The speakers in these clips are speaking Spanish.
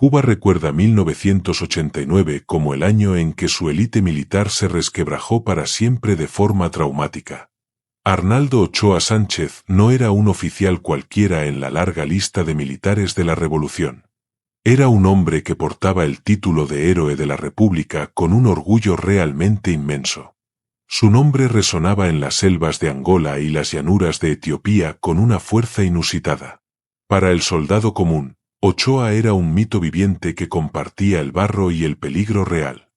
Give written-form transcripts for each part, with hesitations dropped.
Cuba recuerda 1989 como el año en que su élite militar se resquebrajó para siempre de forma traumática. Arnaldo Ochoa Sánchez no era un oficial cualquiera en la larga lista de militares de la Revolución. Era un hombre que portaba el título de héroe de la República con un orgullo realmente inmenso. Su nombre resonaba en las selvas de Angola y las llanuras de Etiopía con una fuerza inusitada. Para el soldado común, Ochoa era un mito viviente que compartía el barro y el peligro real.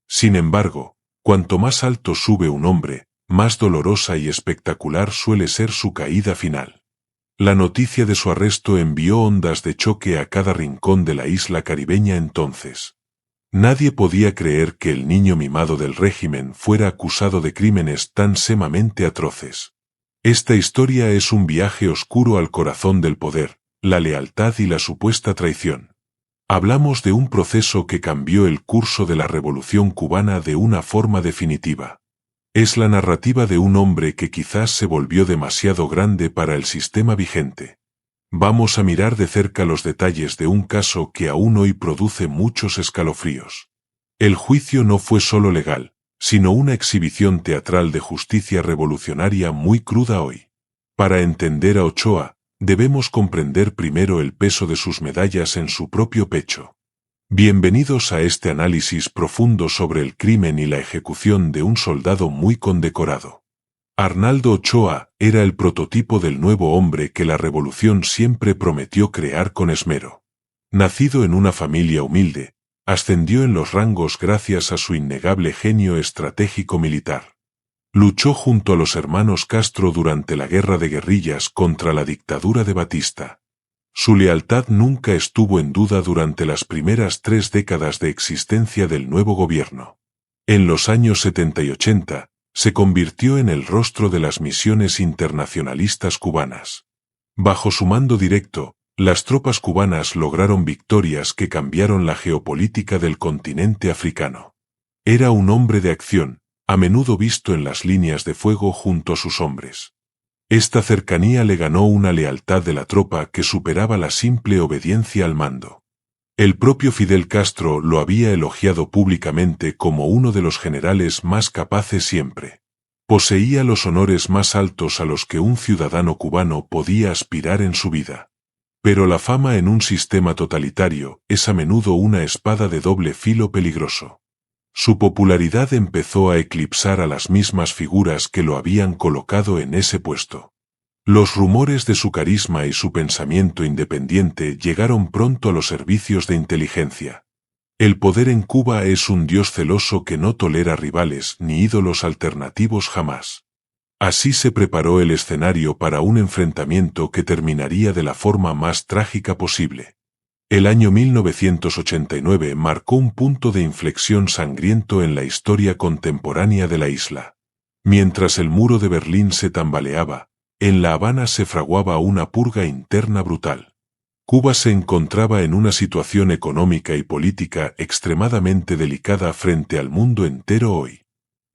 Sin embargo, cuanto más alto sube un hombre, más dolorosa y espectacular suele ser su caída final. La noticia de su arresto envió ondas de choque a cada rincón de la isla caribeña entonces. Nadie podía creer que el niño mimado del régimen fuera acusado de crímenes tan sumamente atroces. Esta historia es un viaje oscuro al corazón del poder, la lealtad y la supuesta traición. Hablamos de un proceso que cambió el curso de la Revolución cubana de una forma definitiva. Es la narrativa de un hombre que quizás se volvió demasiado grande para el sistema vigente. Vamos a mirar de cerca los detalles de un caso que aún hoy produce muchos escalofríos. El juicio no fue solo legal, sino una exhibición teatral de justicia revolucionaria muy cruda hoy. Para entender a Ochoa, debemos comprender primero el peso de sus medallas en su propio pecho. Bienvenidos a este análisis profundo sobre el crimen y la ejecución de un soldado muy condecorado. Arnaldo Ochoa era el prototipo del nuevo hombre que la revolución siempre prometió crear con esmero. Nacido en una familia humilde, ascendió en los rangos gracias a su innegable genio estratégico militar. Luchó junto a los hermanos Castro durante la guerra de guerrillas contra la dictadura de Batista. Su lealtad nunca estuvo en duda durante las primeras 3 décadas de existencia del nuevo gobierno. En los años 70 y 80, se convirtió en el rostro de las misiones internacionalistas cubanas. Bajo su mando directo, las tropas cubanas lograron victorias que cambiaron la geopolítica del continente africano. Era un hombre de acción, a menudo visto en las líneas de fuego junto a sus hombres. Esta cercanía le ganó una lealtad de la tropa que superaba la simple obediencia al mando. El propio Fidel Castro lo había elogiado públicamente como uno de los generales más capaces siempre. Poseía los honores más altos a los que un ciudadano cubano podía aspirar en su vida. Pero la fama en un sistema totalitario es a menudo una espada de doble filo peligroso. Su popularidad empezó a eclipsar a las mismas figuras que lo habían colocado en ese puesto. Los rumores de su carisma y su pensamiento independiente llegaron pronto a los servicios de inteligencia. El poder en Cuba es un dios celoso que no tolera rivales ni ídolos alternativos jamás. Así se preparó el escenario para un enfrentamiento que terminaría de la forma más trágica posible. El año 1989 marcó un punto de inflexión sangriento en la historia contemporánea de la isla. Mientras el muro de Berlín se tambaleaba, en La Habana se fraguaba una purga interna brutal. Cuba se encontraba en una situación económica y política extremadamente delicada frente al mundo entero hoy.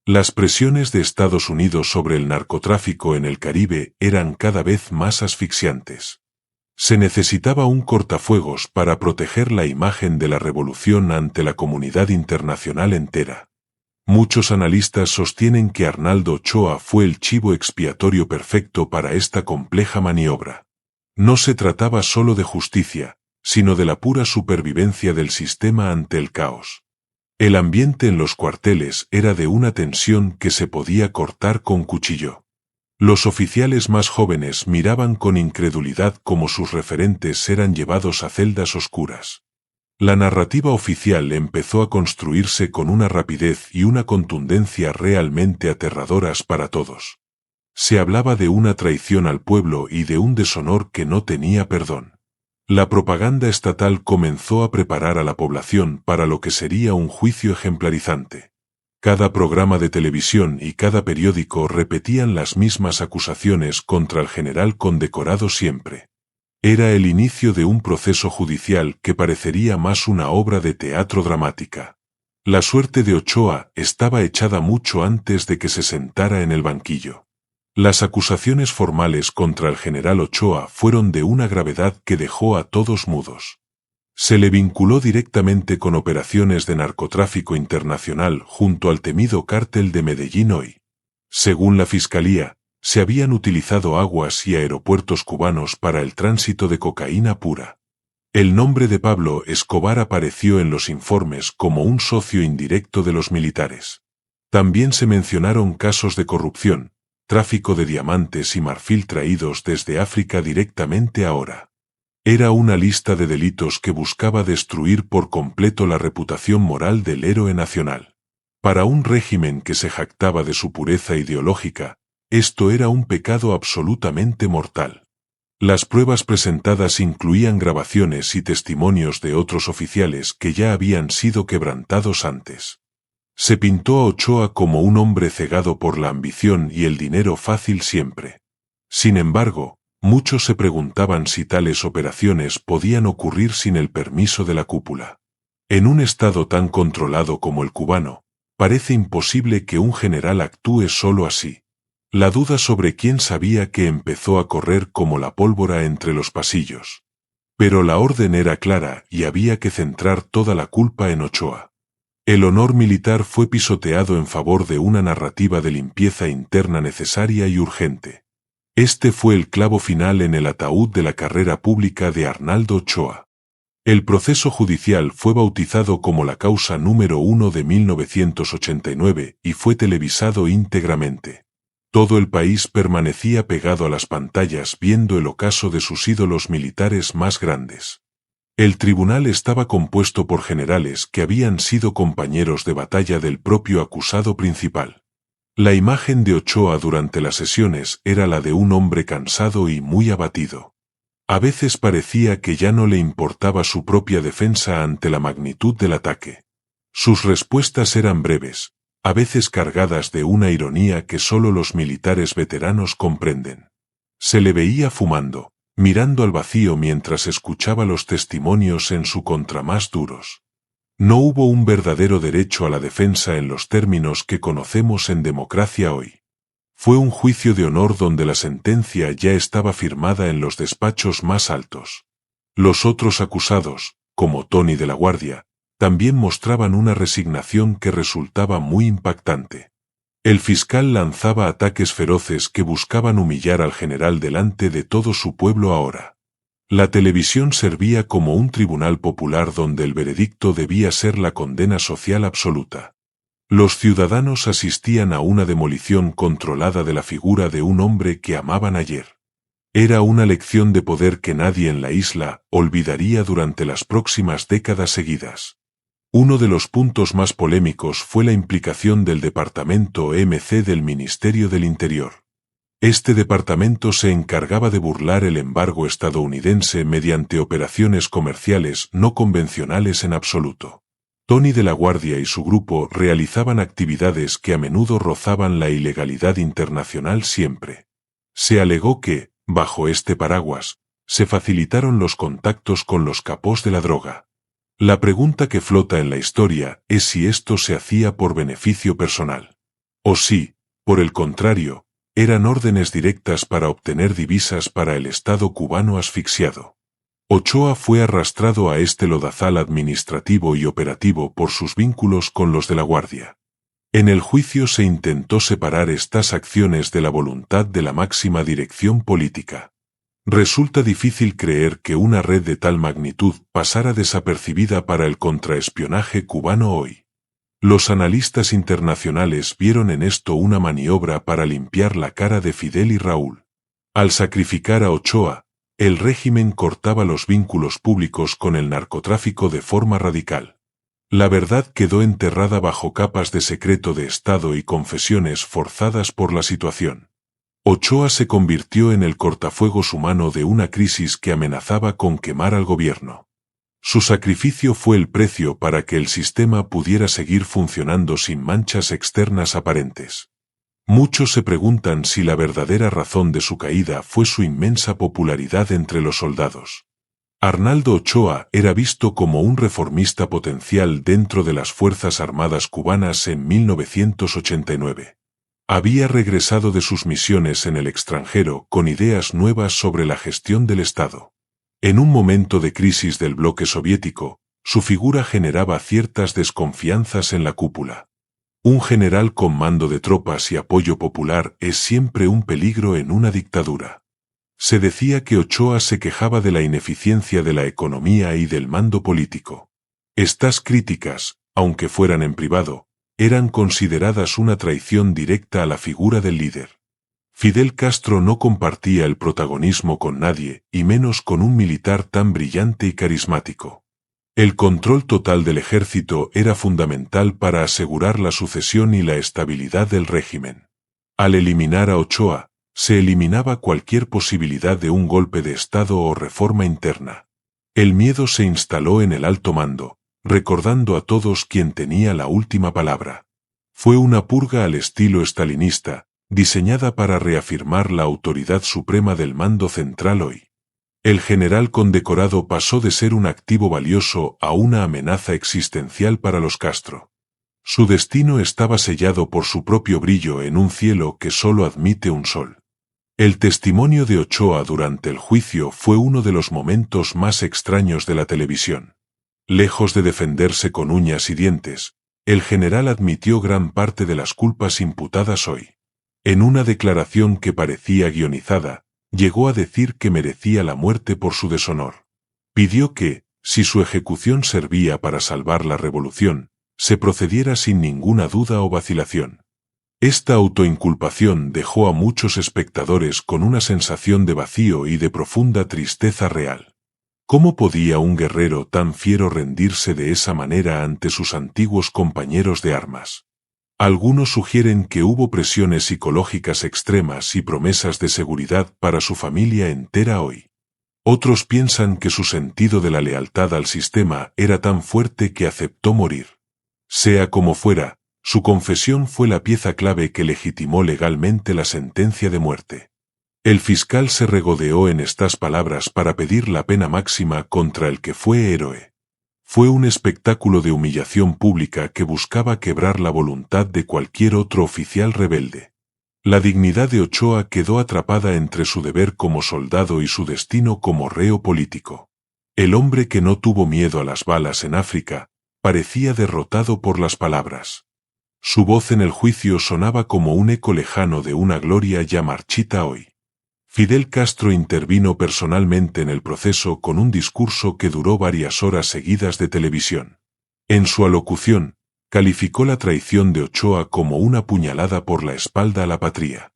Las presiones de Estados Unidos sobre el narcotráfico en el Caribe eran cada vez más asfixiantes. Se necesitaba un cortafuegos para proteger la imagen de la revolución ante la comunidad internacional entera. Muchos analistas sostienen que Arnaldo Ochoa fue el chivo expiatorio perfecto para esta compleja maniobra. No se trataba solo de justicia, sino de la pura supervivencia del sistema ante el caos. El ambiente en los cuarteles era de una tensión que se podía cortar con cuchillo. Los oficiales más jóvenes miraban con incredulidad cómo sus referentes eran llevados a celdas oscuras. La narrativa oficial empezó a construirse con una rapidez y una contundencia realmente aterradoras para todos. Se hablaba de una traición al pueblo y de un deshonor que no tenía perdón. La propaganda estatal comenzó a preparar a la población para lo que sería un juicio ejemplarizante. Cada programa de televisión y cada periódico repetían las mismas acusaciones contra el general condecorado siempre. Era el inicio de un proceso judicial que parecería más una obra de teatro dramática. La suerte de Ochoa estaba echada mucho antes de que se sentara en el banquillo. Las acusaciones formales contra el general Ochoa fueron de una gravedad que dejó a todos mudos. Se le vinculó directamente con operaciones de narcotráfico internacional junto al temido cártel de Medellín hoy. Según la Fiscalía, se habían utilizado aguas y aeropuertos cubanos para el tránsito de cocaína pura. El nombre de Pablo Escobar apareció en los informes como un socio indirecto de los militares. También se mencionaron casos de corrupción, tráfico de diamantes y marfil traídos desde África directamente a Ora. Era una lista de delitos que buscaba destruir por completo la reputación moral del héroe nacional. Para un régimen que se jactaba de su pureza ideológica, esto era un pecado absolutamente mortal. Las pruebas presentadas incluían grabaciones y testimonios de otros oficiales que ya habían sido quebrantados antes. Se pintó a Ochoa como un hombre cegado por la ambición y el dinero fácil siempre. Sin embargo, muchos se preguntaban si tales operaciones podían ocurrir sin el permiso de la cúpula. En un estado tan controlado como el cubano, parece imposible que un general actúe solo así. La duda sobre quién sabía que empezó a correr como la pólvora entre los pasillos. Pero la orden era clara y había que centrar toda la culpa en Ochoa. El honor militar fue pisoteado en favor de una narrativa de limpieza interna necesaria y urgente. Este fue el clavo final en el ataúd de la carrera pública de Arnaldo Ochoa. El proceso judicial fue bautizado como la causa número 1 de 1989 y fue televisado íntegramente. Todo el país permanecía pegado a las pantallas viendo el ocaso de sus ídolos militares más grandes. El tribunal estaba compuesto por generales que habían sido compañeros de batalla del propio acusado principal. La imagen de Ochoa durante las sesiones era la de un hombre cansado y muy abatido. A veces parecía que ya no le importaba su propia defensa ante la magnitud del ataque. Sus respuestas eran breves, a veces cargadas de una ironía que solo los militares veteranos comprenden. Se le veía fumando, mirando al vacío mientras escuchaba los testimonios en su contra más duros. No hubo un verdadero derecho a la defensa en los términos que conocemos en democracia hoy. Fue un juicio de honor donde la sentencia ya estaba firmada en los despachos más altos. Los otros acusados, como Tony de la Guardia, también mostraban una resignación que resultaba muy impactante. El fiscal lanzaba ataques feroces que buscaban humillar al general delante de todo su pueblo ahora. La televisión servía como un tribunal popular donde el veredicto debía ser la condena social absoluta. Los ciudadanos asistían a una demolición controlada de la figura de un hombre que amaban ayer. Era una lección de poder que nadie en la isla olvidaría durante las próximas décadas seguidas. Uno de los puntos más polémicos fue la implicación del Departamento MC del Ministerio del Interior. Este departamento se encargaba de burlar el embargo estadounidense mediante operaciones comerciales no convencionales en absoluto. Tony de la Guardia y su grupo realizaban actividades que a menudo rozaban la ilegalidad internacional siempre. Se alegó que, bajo este paraguas, se facilitaron los contactos con los capós de la droga. La pregunta que flota en la historia es si esto se hacía por beneficio personal. O si, por el contrario, eran órdenes directas para obtener divisas para el Estado cubano asfixiado. Ochoa fue arrastrado a este lodazal administrativo y operativo por sus vínculos con los de la Guardia. En el juicio se intentó separar estas acciones de la voluntad de la máxima dirección política. Resulta difícil creer que una red de tal magnitud pasara desapercibida para el contraespionaje cubano hoy. Los analistas internacionales vieron en esto una maniobra para limpiar la cara de Fidel y Raúl. Al sacrificar a Ochoa, el régimen cortaba los vínculos públicos con el narcotráfico de forma radical. La verdad quedó enterrada bajo capas de secreto de Estado y confesiones forzadas por la situación. Ochoa se convirtió en el cortafuegos humano de una crisis que amenazaba con quemar al gobierno. Su sacrificio fue el precio para que el sistema pudiera seguir funcionando sin manchas externas aparentes. Muchos se preguntan si la verdadera razón de su caída fue su inmensa popularidad entre los soldados. Arnaldo Ochoa era visto como un reformista potencial dentro de las Fuerzas Armadas cubanas en 1989. Había regresado de sus misiones en el extranjero con ideas nuevas sobre la gestión del Estado. En un momento de crisis del bloque soviético, su figura generaba ciertas desconfianzas en la cúpula. Un general con mando de tropas y apoyo popular es siempre un peligro en una dictadura. Se decía que Ochoa se quejaba de la ineficiencia de la economía y del mando político. Estas críticas, aunque fueran en privado, eran consideradas una traición directa a la figura del líder. Fidel Castro no compartía el protagonismo con nadie, y menos con un militar tan brillante y carismático. El control total del ejército era fundamental para asegurar la sucesión y la estabilidad del régimen. Al eliminar a Ochoa, se eliminaba cualquier posibilidad de un golpe de Estado o reforma interna. El miedo se instaló en el alto mando, recordando a todos quién tenía la última palabra. Fue una purga al estilo estalinista, diseñada para reafirmar la autoridad suprema del mando central hoy. El general condecorado pasó de ser un activo valioso a una amenaza existencial para los Castro. Su destino estaba sellado por su propio brillo en un cielo que solo admite un sol. El testimonio de Ochoa durante el juicio fue uno de los momentos más extraños de la televisión. Lejos de defenderse con uñas y dientes, el general admitió gran parte de las culpas imputadas hoy. En una declaración que parecía guionizada, llegó a decir que merecía la muerte por su deshonor. Pidió que, si su ejecución servía para salvar la revolución, se procediera sin ninguna duda o vacilación. Esta autoinculpación dejó a muchos espectadores con una sensación de vacío y de profunda tristeza real. ¿Cómo podía un guerrero tan fiero rendirse de esa manera ante sus antiguos compañeros de armas? Algunos sugieren que hubo presiones psicológicas extremas y promesas de seguridad para su familia entera hoy. Otros piensan que su sentido de la lealtad al sistema era tan fuerte que aceptó morir. Sea como fuera, su confesión fue la pieza clave que legitimó legalmente la sentencia de muerte. El fiscal se regodeó en estas palabras para pedir la pena máxima contra el que fue héroe. Fue un espectáculo de humillación pública que buscaba quebrar la voluntad de cualquier otro oficial rebelde. La dignidad de Ochoa quedó atrapada entre su deber como soldado y su destino como reo político. El hombre que no tuvo miedo a las balas en África, parecía derrotado por las palabras. Su voz en el juicio sonaba como un eco lejano de una gloria ya marchita hoy. Fidel Castro intervino personalmente en el proceso con un discurso que duró varias horas seguidas de televisión. En su alocución, calificó la traición de Ochoa como una puñalada por la espalda a la patria.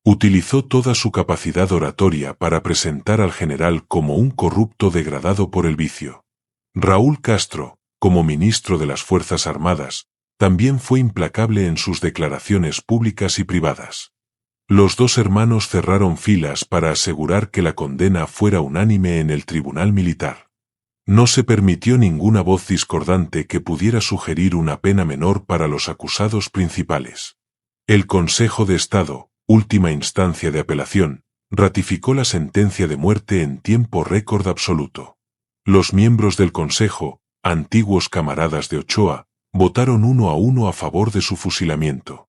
Utilizó toda su capacidad oratoria para presentar al general como un corrupto degradado por el vicio. Raúl Castro, como ministro de las Fuerzas Armadas, también fue implacable en sus declaraciones públicas y privadas. Los dos hermanos cerraron filas para asegurar que la condena fuera unánime en el tribunal militar. No se permitió ninguna voz discordante que pudiera sugerir una pena menor para los acusados principales. El Consejo de Estado, última instancia de apelación, ratificó la sentencia de muerte en tiempo récord absoluto. Los miembros del Consejo, antiguos camaradas de Ochoa, votaron 1-1 a favor de su fusilamiento.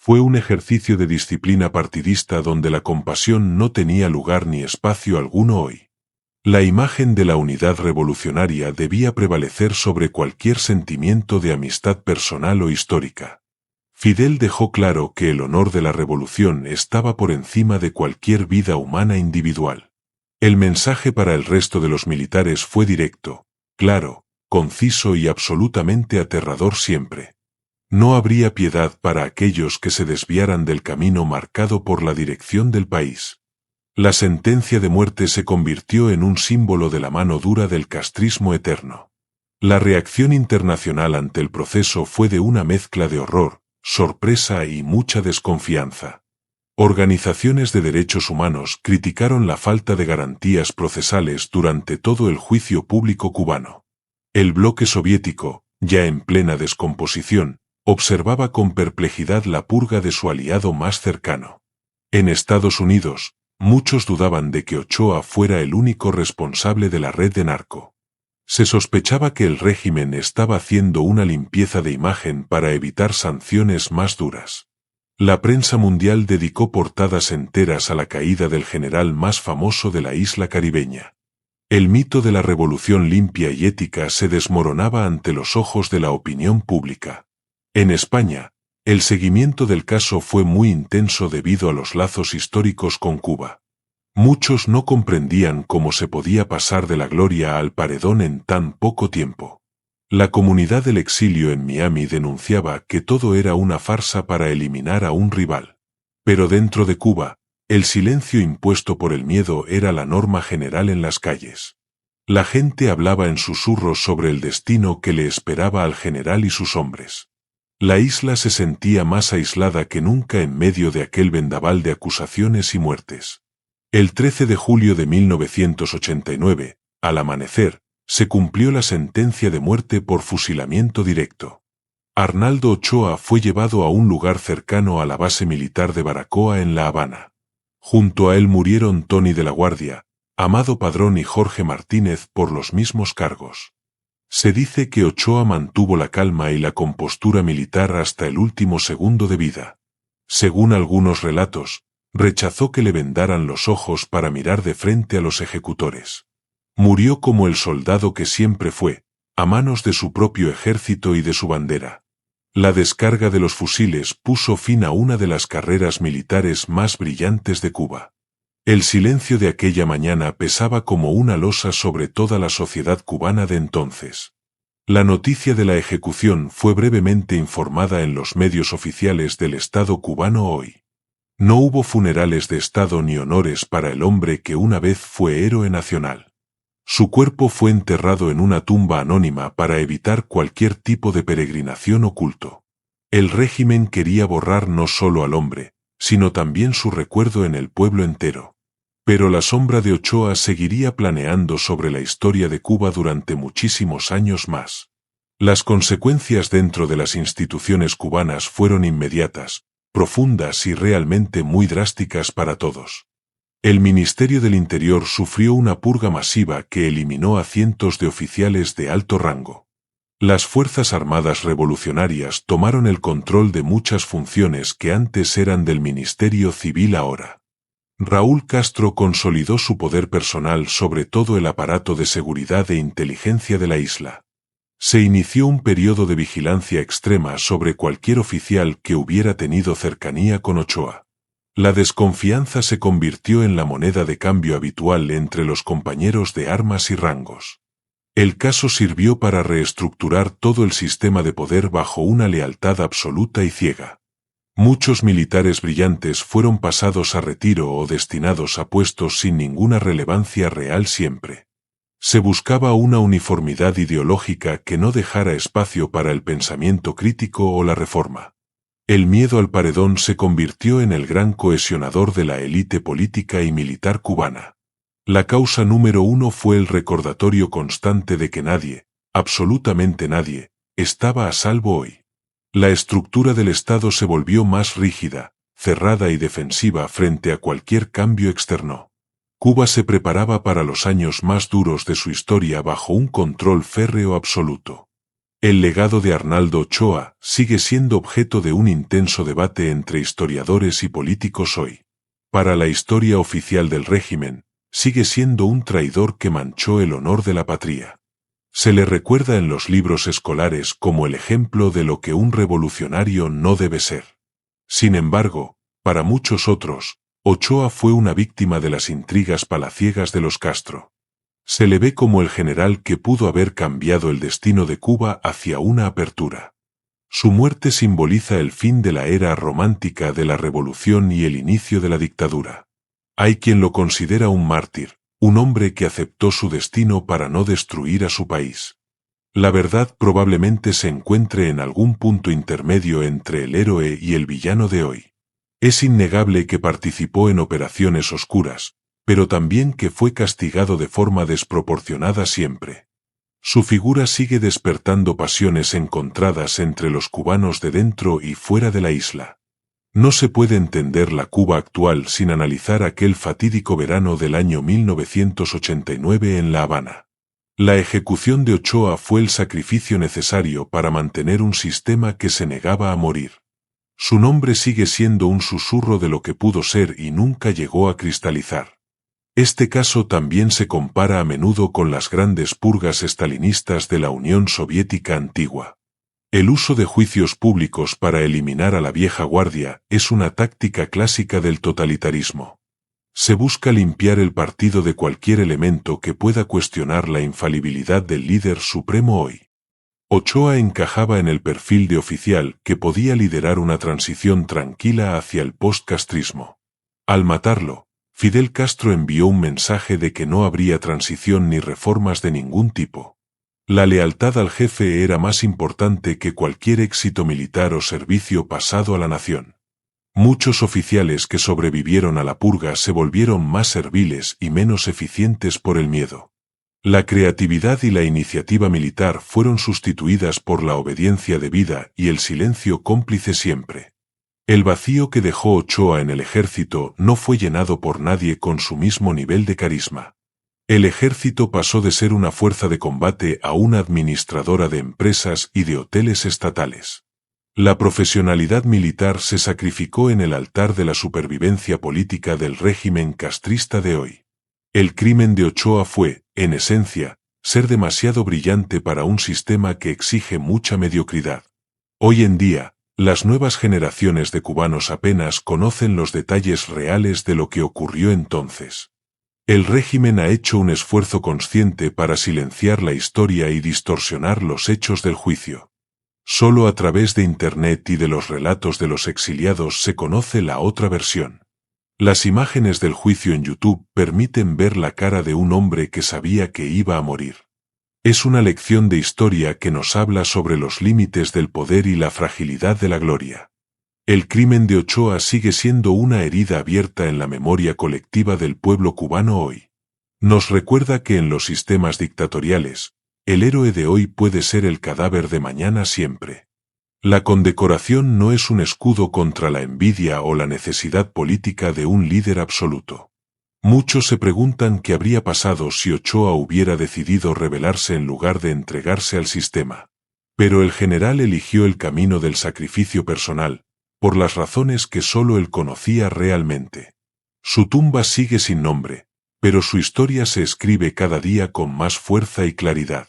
Fue un ejercicio de disciplina partidista donde la compasión no tenía lugar ni espacio alguno hoy. La imagen de la unidad revolucionaria debía prevalecer sobre cualquier sentimiento de amistad personal o histórica. Fidel dejó claro que el honor de la revolución estaba por encima de cualquier vida humana individual. El mensaje para el resto de los militares fue directo, claro, conciso y absolutamente aterrador siempre. No habría piedad para aquellos que se desviaran del camino marcado por la dirección del país. La sentencia de muerte se convirtió en un símbolo de la mano dura del castrismo eterno. La reacción internacional ante el proceso fue de una mezcla de horror, sorpresa y mucha desconfianza. Organizaciones de derechos humanos criticaron la falta de garantías procesales durante todo el juicio público cubano. El bloque soviético, ya en plena descomposición, observaba con perplejidad la purga de su aliado más cercano. En Estados Unidos, muchos dudaban de que Ochoa fuera el único responsable de la red de narco. Se sospechaba que el régimen estaba haciendo una limpieza de imagen para evitar sanciones más duras. La prensa mundial dedicó portadas enteras a la caída del general más famoso de la isla caribeña. El mito de la revolución limpia y ética se desmoronaba ante los ojos de la opinión pública. En España, el seguimiento del caso fue muy intenso debido a los lazos históricos con Cuba. Muchos no comprendían cómo se podía pasar de la gloria al paredón en tan poco tiempo. La comunidad del exilio en Miami denunciaba que todo era una farsa para eliminar a un rival. Pero dentro de Cuba, el silencio impuesto por el miedo era la norma general en las calles. La gente hablaba en susurros sobre el destino que le esperaba al general y sus hombres. La isla se sentía más aislada que nunca en medio de aquel vendaval de acusaciones y muertes. El 13 de julio de 1989, al amanecer, se cumplió la sentencia de muerte por fusilamiento directo. Arnaldo Ochoa fue llevado a un lugar cercano a la base militar de Baracoa en La Habana. Junto a él murieron Tony de la Guardia, Amado Padrón y Jorge Martínez por los mismos cargos. Se dice que Ochoa mantuvo la calma y la compostura militar hasta el último segundo de vida. Según algunos relatos, rechazó que le vendaran los ojos para mirar de frente a los ejecutores. Murió como el soldado que siempre fue, a manos de su propio ejército y de su bandera. La descarga de los fusiles puso fin a una de las carreras militares más brillantes de Cuba. El silencio de aquella mañana pesaba como una losa sobre toda la sociedad cubana de entonces. La noticia de la ejecución fue brevemente informada en los medios oficiales del Estado cubano hoy. No hubo funerales de Estado ni honores para el hombre que una vez fue héroe nacional. Su cuerpo fue enterrado en una tumba anónima para evitar cualquier tipo de peregrinación o culto. El régimen quería borrar no solo al hombre, sino también su recuerdo en el pueblo entero. Pero la sombra de Ochoa seguiría planeando sobre la historia de Cuba durante muchísimos años más. Las consecuencias dentro de las instituciones cubanas fueron inmediatas, profundas y realmente muy drásticas para todos. El Ministerio del Interior sufrió una purga masiva que eliminó a cientos de oficiales de alto rango. Las Fuerzas Armadas Revolucionarias tomaron el control de muchas funciones que antes eran del Ministerio Civil ahora. Raúl Castro consolidó su poder personal sobre todo el aparato de seguridad e inteligencia de la isla. Se inició un periodo de vigilancia extrema sobre cualquier oficial que hubiera tenido cercanía con Ochoa. La desconfianza se convirtió en la moneda de cambio habitual entre los compañeros de armas y rangos. El caso sirvió para reestructurar todo el sistema de poder bajo una lealtad absoluta y ciega. Muchos militares brillantes fueron pasados a retiro o destinados a puestos sin ninguna relevancia real siempre. Se buscaba una uniformidad ideológica que no dejara espacio para el pensamiento crítico o la reforma. El miedo al paredón se convirtió en el gran cohesionador de la élite política y militar cubana. La causa número uno fue el recordatorio constante de que nadie, absolutamente nadie, estaba a salvo hoy. La estructura del Estado se volvió más rígida, cerrada y defensiva frente a cualquier cambio externo. Cuba se preparaba para los años más duros de su historia bajo un control férreo absoluto. El legado de Arnaldo Ochoa sigue siendo objeto de un intenso debate entre historiadores y políticos hoy. Para la historia oficial del régimen, sigue siendo un traidor que manchó el honor de la patria. Se le recuerda en los libros escolares como el ejemplo de lo que un revolucionario no debe ser. Sin embargo, para muchos otros, Ochoa fue una víctima de las intrigas palaciegas de los Castro. Se le ve como el general que pudo haber cambiado el destino de Cuba hacia una apertura. Su muerte simboliza el fin de la era romántica de la revolución y el inicio de la dictadura. Hay quien lo considera un mártir, un hombre que aceptó su destino para no destruir a su país. La verdad probablemente se encuentre en algún punto intermedio entre el héroe y el villano de hoy. Es innegable que participó en operaciones oscuras, pero también que fue castigado de forma desproporcionada siempre. Su figura sigue despertando pasiones encontradas entre los cubanos de dentro y fuera de la isla. No se puede entender la Cuba actual sin analizar aquel fatídico verano del año 1989 en La Habana. La ejecución de Ochoa fue el sacrificio necesario para mantener un sistema que se negaba a morir. Su nombre sigue siendo un susurro de lo que pudo ser y nunca llegó a cristalizar. Este caso también se compara a menudo con las grandes purgas estalinistas de la Unión Soviética antigua. El uso de juicios públicos para eliminar a la vieja guardia es una táctica clásica del totalitarismo. Se busca limpiar el partido de cualquier elemento que pueda cuestionar la infalibilidad del líder supremo hoy. Ochoa encajaba en el perfil de oficial que podía liderar una transición tranquila hacia el postcastrismo. Al matarlo, Fidel Castro envió un mensaje de que no habría transición ni reformas de ningún tipo. La lealtad al jefe era más importante que cualquier éxito militar o servicio pasado a la nación. Muchos oficiales que sobrevivieron a la purga se volvieron más serviles y menos eficientes por el miedo. La creatividad y la iniciativa militar fueron sustituidas por la obediencia debida y el silencio cómplice siempre. El vacío que dejó Ochoa en el ejército no fue llenado por nadie con su mismo nivel de carisma. El ejército pasó de ser una fuerza de combate a una administradora de empresas y de hoteles estatales. La profesionalidad militar se sacrificó en el altar de la supervivencia política del régimen castrista de hoy. El crimen de Ochoa fue, en esencia, ser demasiado brillante para un sistema que exige mucha mediocridad. Hoy en día, las nuevas generaciones de cubanos apenas conocen los detalles reales de lo que ocurrió entonces. El régimen ha hecho un esfuerzo consciente para silenciar la historia y distorsionar los hechos del juicio. Solo a través de Internet y de los relatos de los exiliados se conoce la otra versión. Las imágenes del juicio en YouTube permiten ver la cara de un hombre que sabía que iba a morir. Es una lección de historia que nos habla sobre los límites del poder y la fragilidad de la gloria. El crimen de Ochoa sigue siendo una herida abierta en la memoria colectiva del pueblo cubano hoy. Nos recuerda que en los sistemas dictatoriales, el héroe de hoy puede ser el cadáver de mañana siempre. La condecoración no es un escudo contra la envidia o la necesidad política de un líder absoluto. Muchos se preguntan qué habría pasado si Ochoa hubiera decidido rebelarse en lugar de entregarse al sistema. Pero el general eligió el camino del sacrificio personal, por las razones que solo él conocía realmente. Su tumba sigue sin nombre, pero su historia se escribe cada día con más fuerza y claridad.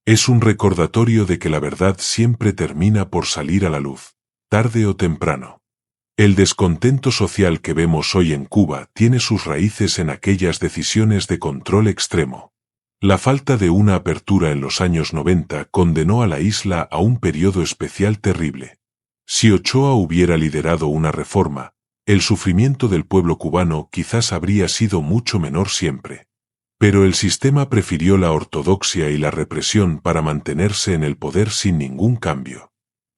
Es un recordatorio de que la verdad siempre termina por salir a la luz, tarde o temprano. El descontento social que vemos hoy en Cuba tiene sus raíces en aquellas decisiones de control extremo. La falta de una apertura en los años 90 condenó a la isla a un periodo especial terrible. Si Ochoa hubiera liderado una reforma, el sufrimiento del pueblo cubano quizás habría sido mucho menor siempre. Pero el sistema prefirió la ortodoxia y la represión para mantenerse en el poder sin ningún cambio.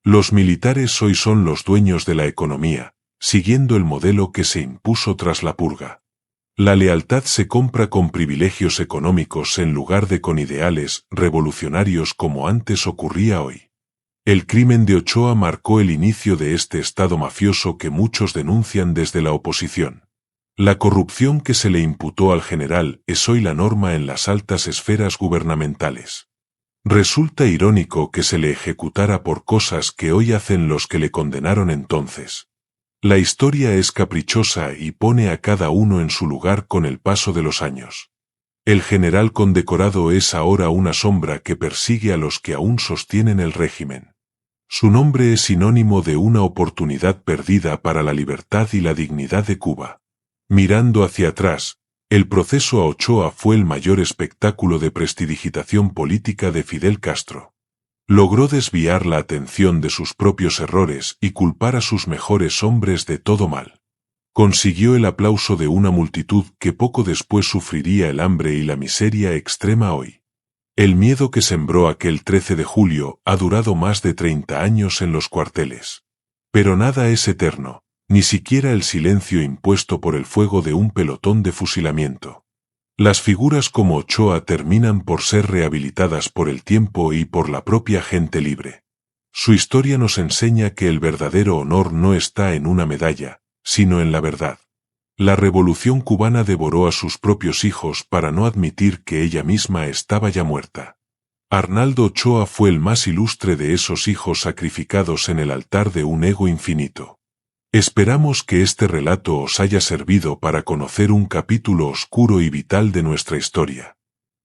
Los militares hoy son los dueños de la economía, siguiendo el modelo que se impuso tras la purga. La lealtad se compra con privilegios económicos en lugar de con ideales revolucionarios como antes ocurría hoy. El crimen de Ochoa marcó el inicio de este estado mafioso que muchos denuncian desde la oposición. La corrupción que se le imputó al general es hoy la norma en las altas esferas gubernamentales. Resulta irónico que se le ejecutara por cosas que hoy hacen los que le condenaron entonces. La historia es caprichosa y pone a cada uno en su lugar con el paso de los años. El general condecorado es ahora una sombra que persigue a los que aún sostienen el régimen. Su nombre es sinónimo de una oportunidad perdida para la libertad y la dignidad de Cuba. Mirando hacia atrás, el proceso a Ochoa fue el mayor espectáculo de prestidigitación política de Fidel Castro. Logró desviar la atención de sus propios errores y culpar a sus mejores hombres de todo mal. Consiguió el aplauso de una multitud que poco después sufriría el hambre y la miseria extrema hoy. El miedo que sembró aquel 13 de julio ha durado más de 30 años en los cuarteles. Pero nada es eterno, ni siquiera el silencio impuesto por el fuego de un pelotón de fusilamiento. Las figuras como Ochoa terminan por ser rehabilitadas por el tiempo y por la propia gente libre. Su historia nos enseña que el verdadero honor no está en una medalla, sino en la verdad. La revolución cubana devoró a sus propios hijos para no admitir que ella misma estaba ya muerta. Arnaldo Ochoa fue el más ilustre de esos hijos sacrificados en el altar de un ego infinito. Esperamos que este relato os haya servido para conocer un capítulo oscuro y vital de nuestra historia.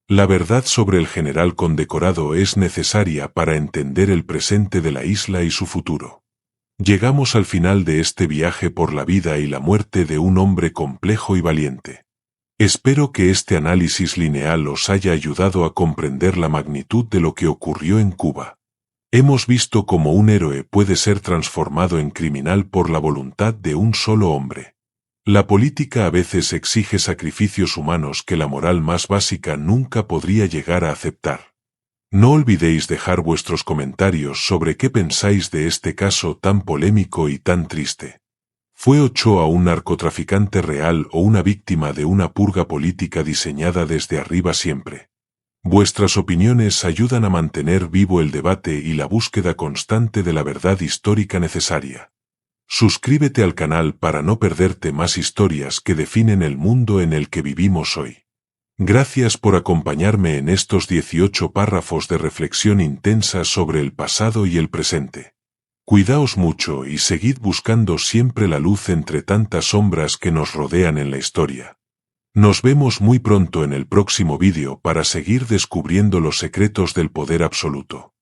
La verdad sobre el general condecorado es necesaria para entender el presente de la isla y su futuro. Llegamos al final de este viaje por la vida y la muerte de un hombre complejo y valiente. Espero que este análisis lineal os haya ayudado a comprender la magnitud de lo que ocurrió en Cuba. Hemos visto cómo un héroe puede ser transformado en criminal por la voluntad de un solo hombre. La política a veces exige sacrificios humanos que la moral más básica nunca podría llegar a aceptar. No olvidéis dejar vuestros comentarios sobre qué pensáis de este caso tan polémico y tan triste. ¿Fue Ochoa un narcotraficante real o una víctima de una purga política diseñada desde arriba siempre? Vuestras opiniones ayudan a mantener vivo el debate y la búsqueda constante de la verdad histórica necesaria. Suscríbete al canal para no perderte más historias que definen el mundo en el que vivimos hoy. Gracias por acompañarme en estos 18 párrafos de reflexión intensa sobre el pasado y el presente. Cuidaos mucho y seguid buscando siempre la luz entre tantas sombras que nos rodean en la historia. Nos vemos muy pronto en el próximo vídeo para seguir descubriendo los secretos del poder absoluto.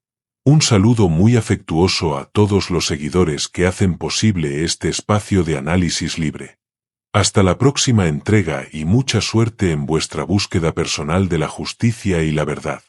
Un saludo muy afectuoso a todos los seguidores que hacen posible este espacio de análisis libre. Hasta la próxima entrega y mucha suerte en vuestra búsqueda personal de la justicia y la verdad.